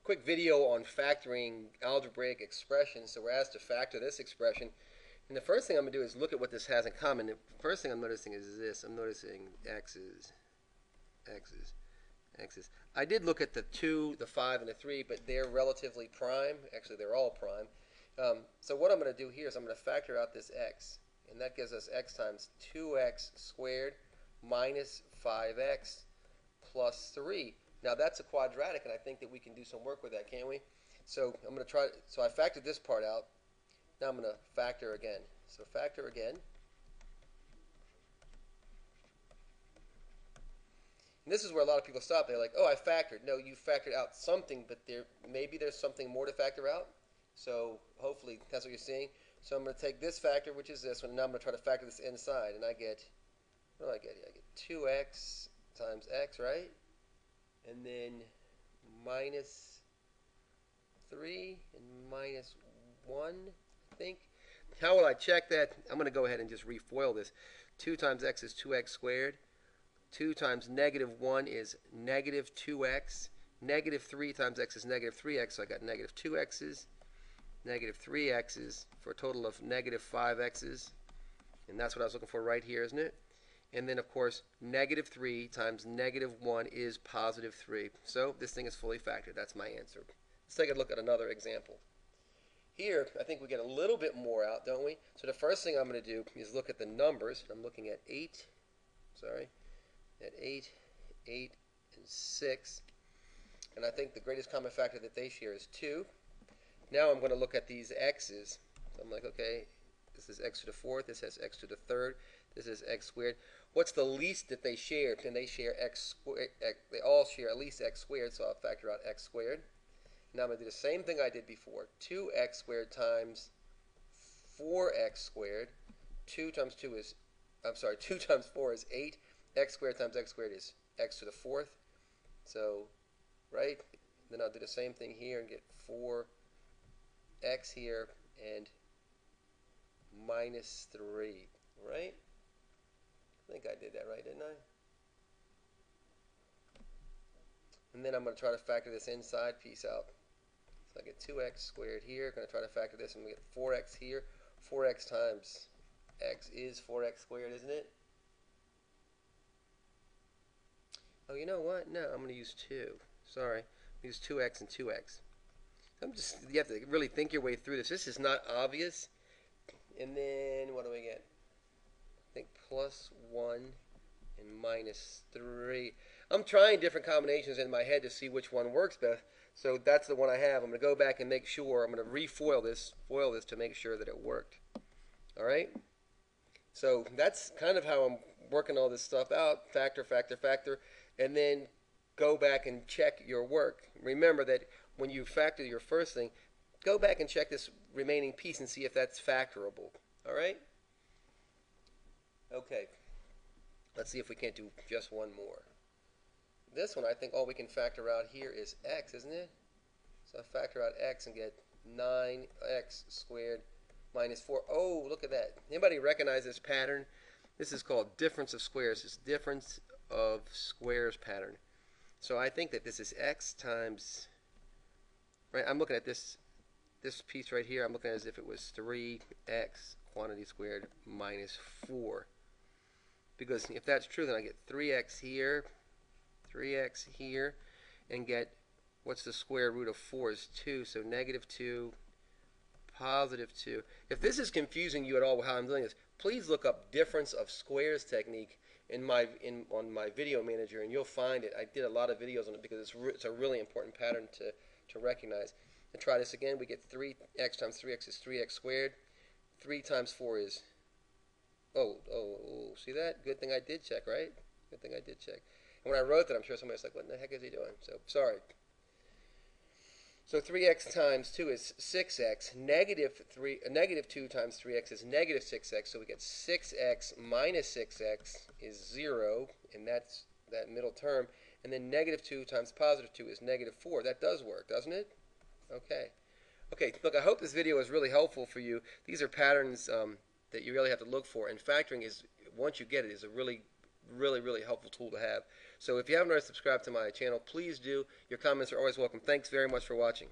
quick video on factoring algebraic expressions. So we're asked to factor this expression. And the first thing I'm going to do is look at what this has in common. The first thing I'm noticing is this. I'm noticing x's. I did look at the 2, the 5, and the 3, but they're relatively prime. Actually, they're all prime. So what I'm going to do here is I'm going to factor out this x. And that gives us x times 2x squared minus 5x plus 3. Now that's a quadratic, and I think that we can do some work with that, can't we? So I'm going to try. So I factored this part out. Now I'm going to factor again. So factor again. And this is where a lot of people stop. They're like, "Oh, I factored." No, you factored out something, but maybe there's something more to factor out. So hopefully that's what you're seeing. So I'm going to take this factor, which is this one, and now I'm going to try to factor this inside, and I get, what do I get here? I get 2x times x, right? And then minus 3 and minus 1, I think. How will I check that? I'm going to go ahead and just refoil this. 2 times x is 2x squared. 2 times negative 1 is negative 2x. Negative 3 times x is negative 3x, so I got negative 2x's. Negative 3x's for a total of negative 5x's. And that's what I was looking for right here, isn't it? And then, of course, negative 3 times negative 1 is positive 3. So this thing is fully factored. That's my answer. Let's take a look at another example. Here, I think we get a little bit more out, don't we? So the first thing I'm going to do is look at the numbers. I'm looking at 8, and 6. And I think the greatest common factor that they share is 2. Now I'm going to look at these x's. So I'm like, okay, this is x to the 4th, this has x to the 3rd, this is x squared. What's the least that they share? Can they share x squared? They all share at least x squared, so I'll factor out x squared. Now I'm going to do the same thing I did before. 2x squared times 4x squared. 2 times 4 is 8. X squared times x squared is x to the 4th. So, right? Then I'll do the same thing here and get 4x here and minus 3, right? I think I did that right, didn't I? And then I'm going to try to factor this inside piece out. So I get 2x squared here. Going to try to factor this, and we get 4x here. 4x times x is 4x squared, isn't it? Oh, you know what? No, I'm going to use 2. Sorry. Use 2x and 2x. You have to really think your way through this. This is not obvious. And then, what do we get? I think plus 1 and minus 3. I'm trying different combinations in my head to see which one works best. So that's the one I have. I'm going to go back and make sure. I'm going to foil this to make sure that it worked. All right? So that's kind of how I'm working all this stuff out. Factor, and then go back and check your work. Remember that when you factor your first thing, go back and check this remaining piece and see if that's factorable. All right? Okay. Let's see if we can't do just one more. This one, I think all we can factor out here is x, isn't it? So I factor out x and get 9x squared minus 4. Oh, look at that. Anybody recognize this pattern? This is called difference of squares. It's difference of squares pattern. So I think that this is x times, right, I'm looking at this piece right here. I'm looking at it as if it was 3x quantity squared minus 4. Because if that's true, then I get 3x here, and get, what's the square root of 4 is 2, so negative 2, positive 2. If this is confusing you at all how I'm doing this, please look up difference of squares technique on my video manager, and you'll find it. I did a lot of videos on it because it's a really important pattern to recognize. And try this again. We get 3x times 3x is 3x squared. 3 times 4 is, oh, see that? Good thing I did check, right? Good thing I did check. And when I wrote that, I'm sure somebody was like, what in the heck is he doing? So, sorry. So 3x times 2 is 6x. Negative 2 times 3x is negative 6x. So we get 6x minus 6x is 0, and that's that middle term. And then negative 2 times positive 2 is negative 4. That does work, doesn't it? Okay. Okay, look, I hope this video is really helpful for you. These are patterns that you really have to look for. And factoring is, once you get it, is a really really, really helpful tool to have. So if you haven't already subscribed to my channel, please do. Your comments are always welcome. Thanks very much for watching.